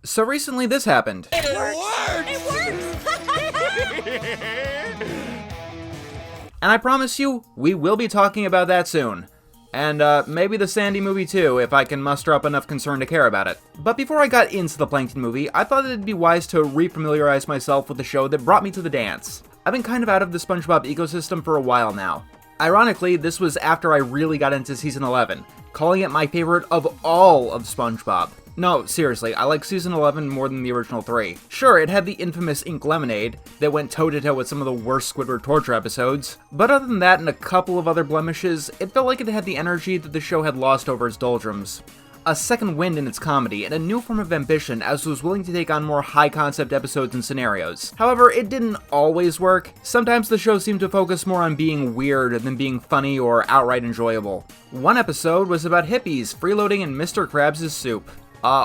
So recently this happened. It works! And I promise you, we will be talking about that soon. And maybe the Sandy movie too, if I can muster up enough concern to care about it. But before I got into the Plankton movie, I thought it'd be wise to refamiliarize myself with the show that brought me to the dance. I've been kind of out of the SpongeBob ecosystem for a while now. Ironically, this was after I really got into season 11, calling it my favorite of all of SpongeBob. No, seriously, I like season 11 more than the original 3. Sure, it had the infamous Ink Lemonade that went toe-to-toe with some of the worst Squidward torture episodes, but other than that and a couple of other blemishes, it felt like it had the energy that the show had lost over its doldrums. A second wind in its comedy, and a new form of ambition as it was willing to take on more high-concept episodes and scenarios. However, it didn't always work. Sometimes the show seemed to focus more on being weird than being funny or outright enjoyable. One episode was about hippies freeloading in Mr. Krabs' soup.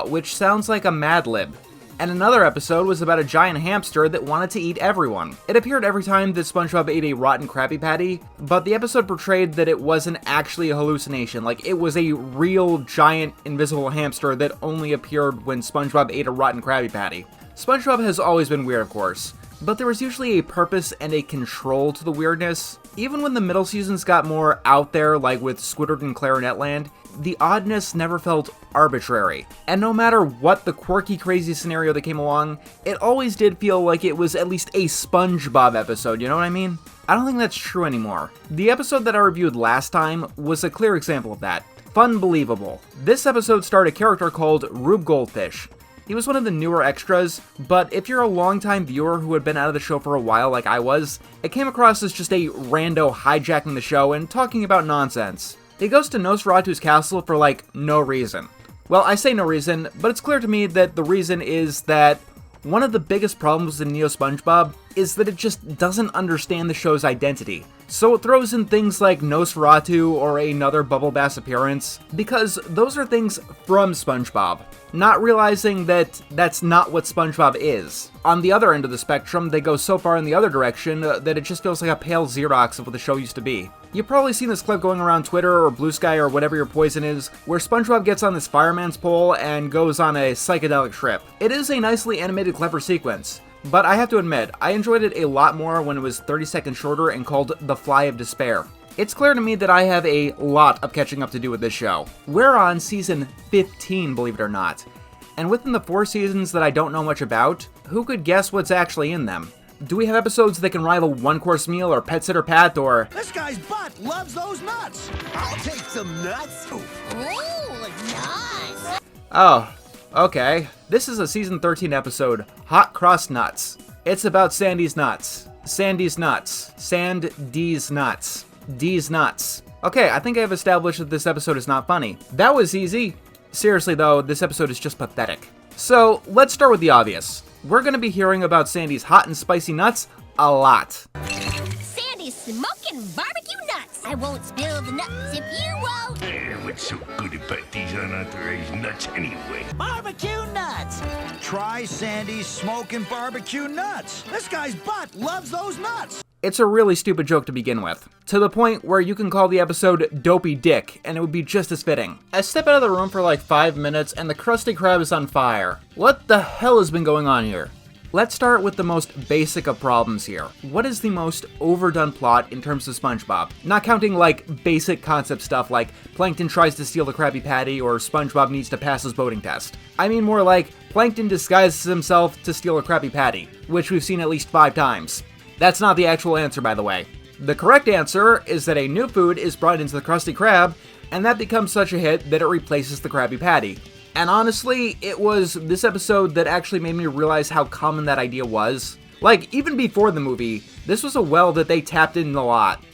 Which sounds like a Mad Lib. And another episode was about a giant hamster that wanted to eat everyone. It appeared every time that SpongeBob ate a rotten Krabby Patty, but the episode portrayed that it wasn't actually a hallucination, like it was a real giant invisible hamster that only appeared when SpongeBob ate a rotten Krabby Patty. SpongeBob has always been weird, of course, but there was usually a purpose and a control to the weirdness. Even when the middle seasons got more out there, like with Squidward and Clarinetland, the oddness never felt arbitrary. And no matter what the quirky, crazy scenario that came along, it always did feel like it was at least a SpongeBob episode, you know what I mean? I don't think that's true anymore. The episode that I reviewed last time was a clear example of that. Funbelievable. This episode starred a character called Rube Goldfish. He was one of the newer extras, but if you're a longtime viewer who had been out of the show for a while like I was, it came across as just a rando hijacking the show and talking about nonsense. He goes to Nosferatu's castle for, like, no reason. Well, I say no reason, but it's clear to me that the reason is that one of the biggest problems in Neo SpongeBob is that it just doesn't understand the show's identity. So it throws in things like Nosferatu or another Bubble Bass appearance, because those are things from SpongeBob, not realizing that that's not what SpongeBob is. On the other end of the spectrum, they go so far in the other direction that it just feels like a pale Xerox of what the show used to be. You've probably seen this clip going around Twitter or Blue Sky or whatever your poison is, where SpongeBob gets on this fireman's pole and goes on a psychedelic trip. It is a nicely animated, clever sequence, but I have to admit, I enjoyed it a lot more when it was 30 seconds shorter and called The Fly of Despair. It's clear to me that I have a lot of catching up to do with this show. We're on season 15, believe it or not. And within the 4 seasons that I don't know much about, who could guess what's actually in them? Do we have episodes that can rival One Course Meal or Pet Sitter Pat or... This guy's butt loves those nuts! I'll take some nuts! Ooh, nuts! Oh, okay. This is a season 13 episode, Hot Cross Nuts. It's about Sandy's nuts. Sandy's nuts. Sandy's nuts. D's nuts. Okay, I think I have established that this episode is not funny. That was easy. Seriously though, this episode is just pathetic. So, let's start with the obvious. We're gonna be hearing about Sandy's hot and spicy nuts a lot. Sandy's smoking barbecue nuts! I won't spill the nuts if you won't! What's so good about these unauthorized nuts anyway? Barbecue nuts! Try Sandy's smoking barbecue nuts! This guy's butt loves those nuts! It's a really stupid joke to begin with, to the point where you can call the episode Dopey Dick, and it would be just as fitting. I step out of the room for like 5 minutes, and the Krusty Krab is on fire. What the hell has been going on here? Let's start with the most basic of problems here. What is the most overdone plot in terms of SpongeBob? Not counting like basic concept stuff like Plankton tries to steal the Krabby Patty or SpongeBob needs to pass his boating test. I mean more like Plankton disguises himself to steal a Krabby Patty, which we've seen at least 5 times. That's not the actual answer, by the way. The correct answer is that a new food is brought into the Krusty Krab, and that becomes such a hit that it replaces the Krabby Patty. And honestly, it was this episode that actually made me realize how common that idea was. Like, even before the movie, this was a well that they tapped in a lot.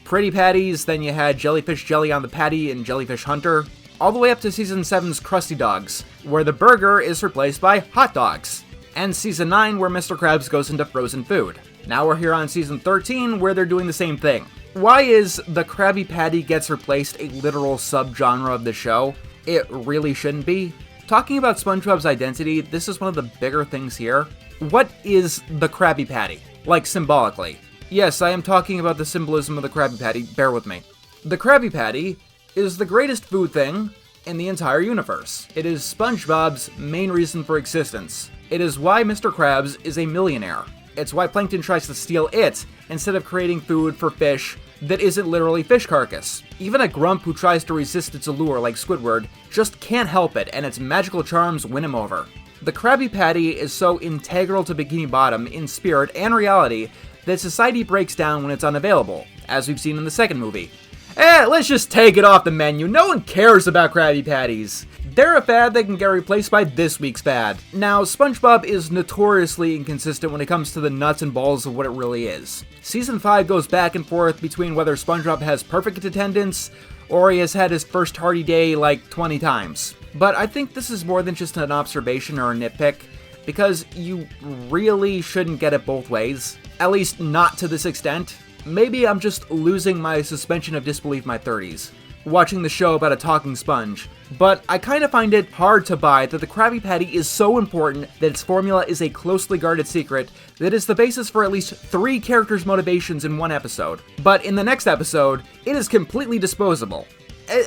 Pretty patties, then you had jellyfish jelly on the patty in Jellyfish Hunter, all the way up to Season 7's Krusty Dogs, where the burger is replaced by hot dogs, and Season 9 where Mr. Krabs goes into frozen food. Now we're here on Season 13 where they're doing the same thing. Why is the Krabby Patty gets replaced a literal subgenre of the show? It really shouldn't be. Talking about SpongeBob's identity, this is one of the bigger things here. What is the Krabby Patty? Like, symbolically. Yes, I am talking about the symbolism of the Krabby Patty, bear with me. The Krabby Patty is the greatest food thing in the entire universe. It is SpongeBob's main reason for existence. It is why Mr. Krabs is a millionaire. It's why Plankton tries to steal it instead of creating food for fish that isn't literally fish carcass. Even a grump who tries to resist its allure like Squidward just can't help it, and its magical charms win him over. The Krabby Patty is so integral to Bikini Bottom in spirit and reality that society breaks down when it's unavailable, as we've seen in the second movie. Let's just take it off the menu. No one cares about Krabby Patties. They're a fad that can get replaced by this week's fad. Now, SpongeBob is notoriously inconsistent when it comes to the nuts and balls of what it really is. Season 5 goes back and forth between whether SpongeBob has perfect attendance or he has had his first hearty day like 20 times. But I think this is more than just an observation or a nitpick, because you really shouldn't get it both ways. At least not to this extent. Maybe I'm just losing my suspension of disbelief in my 30s, watching the show about a talking sponge, but I kind of find it hard to buy that the Krabby Patty is so important that its formula is a closely guarded secret that is the basis for at least 3 characters' motivations in one episode. But in the next episode, it is completely disposable.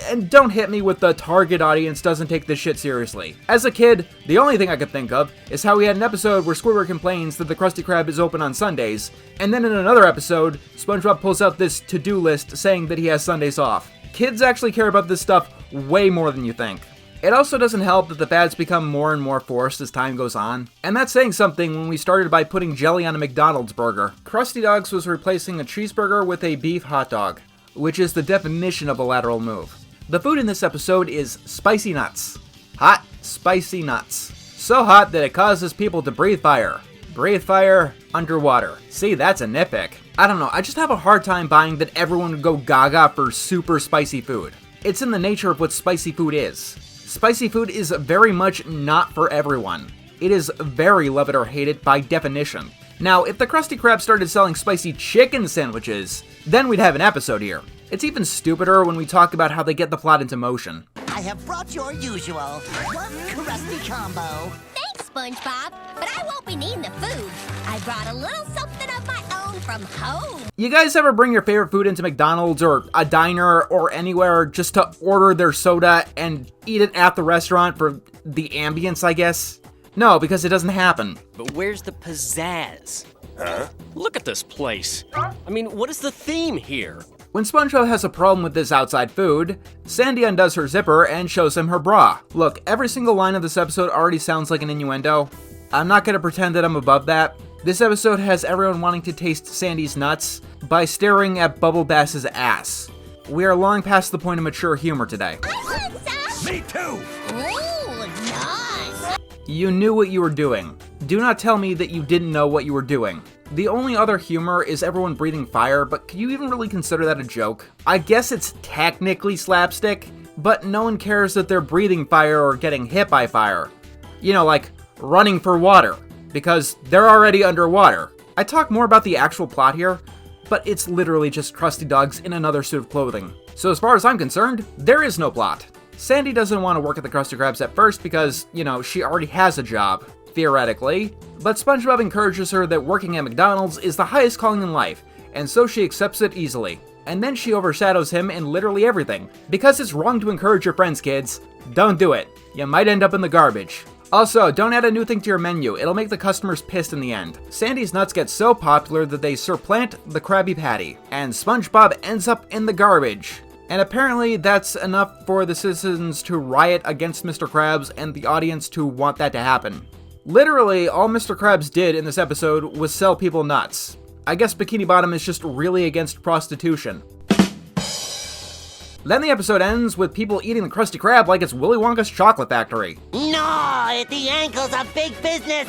And don't hit me with the target audience doesn't take this shit seriously. As a kid, the only thing I could think of is how we had an episode where Squidward complains that the Krusty Krab is open on Sundays, and then in another episode, SpongeBob pulls out this to-do list saying that he has Sundays off. Kids actually care about this stuff way more than you think. It also doesn't help that the fads become more and more forced as time goes on, and that's saying something when we started by putting jelly on a McDonald's burger. Krusty Dogs was replacing a cheeseburger with a beef hot dog, which is the definition of a lateral move. The food in this episode is spicy nuts. Hot, spicy nuts. So hot that it causes people to breathe fire. Breathe fire underwater. See, that's a nitpick. I don't know, I just have a hard time buying that everyone would go gaga for super spicy food. It's in the nature of what spicy food is. Spicy food is very much not for everyone. It is very love it or hate it by definition. Now, if the Krusty Krab started selling spicy chicken sandwiches, then we'd have an episode here. It's even stupider when we talk about how they get the plot into motion. I have brought your usual one crusty combo. Thanks, SpongeBob, but I won't be needing the food. I brought a little something of my own from home. You guys ever bring your favorite food into McDonald's or a diner or anywhere just to order their soda and eat it at the restaurant for the ambience, I guess? No, because it doesn't happen. But where's the pizzazz? Huh? Look at this place. I mean, what is the theme here? When SpongeBob has a problem with this outside food, Sandy undoes her zipper and shows him her bra. Look, every single line of this episode already sounds like an innuendo. I'm not gonna pretend that I'm above that. This episode has everyone wanting to taste Sandy's nuts by staring at Bubble Bass's ass. We are long past the point of mature humor today. I want some. Me too! Ooh, nice. You knew what you were doing. Do not tell me that you didn't know what you were doing. The only other humor is everyone breathing fire, but can you even really consider that a joke? I guess it's technically slapstick, but no one cares that they're breathing fire or getting hit by fire. You know, like running for water, because they're already underwater. I talk more about the actual plot here, but it's literally just Krusty Dogs in another suit of clothing. So as far as I'm concerned, there is no plot. Sandy doesn't want to work at the Krusty Krabs at first because, you know, she already has a job, theoretically, but SpongeBob encourages her that working at McDonald's is the highest calling in life, and so she accepts it easily. And then she overshadows him in literally everything. Because it's wrong to encourage your friends, kids. Don't do it. You might end up in the garbage. Also, don't add a new thing to your menu, it'll make the customers pissed in the end. Sandy's nuts get so popular that they supplant the Krabby Patty, and SpongeBob ends up in the garbage. And apparently that's enough for the citizens to riot against Mr. Krabs and the audience to want that to happen. Literally, all Mr. Krabs did in this episode was sell people nuts. I guess Bikini Bottom is just really against prostitution. Then the episode ends with people eating the Krusty Krab like it's Willy Wonka's chocolate factory. No, the ankle's a big business.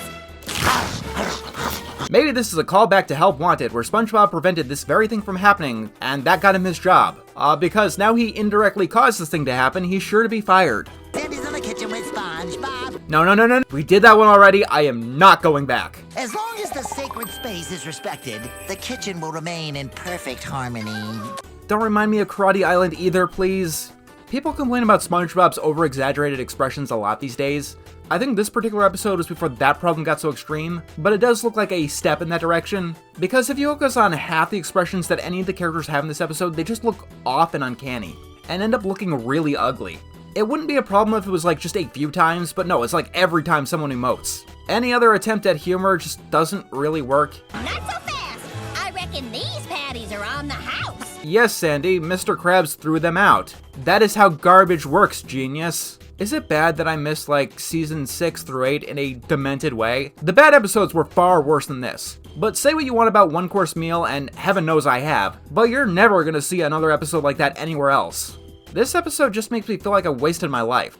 Maybe this is a callback to Help Wanted, where SpongeBob prevented this very thing from happening, and that got him his job. Because now he indirectly caused this thing to happen, he's sure to be fired. Sandy's in the kitchen with SpongeBob. No. We did that one already. I am not going back. As long as the sacred space is respected, the kitchen will remain in perfect harmony. Don't remind me of Karate Island either, please. People complain about SpongeBob's over-exaggerated expressions a lot these days. I think this particular episode was before that problem got so extreme, but it does look like a step in that direction, because if you focus on half the expressions that any of the characters have in this episode, they just look off and uncanny, and end up looking really ugly. It wouldn't be a problem if it was like just a few times, but no, it's like every time someone emotes. Any other attempt at humor just doesn't really work. Not so fast. I reckon these patties are on the house. Yes, Sandy, Mr. Krabs threw them out. That is how garbage works, genius. Is it bad that I missed like season 6 through 8 in a demented way? The bad episodes were far worse than this. But say what you want about One Course Meal, and heaven knows I have, but you're never gonna see another episode like that anywhere else. This episode just makes me feel like I wasted my life.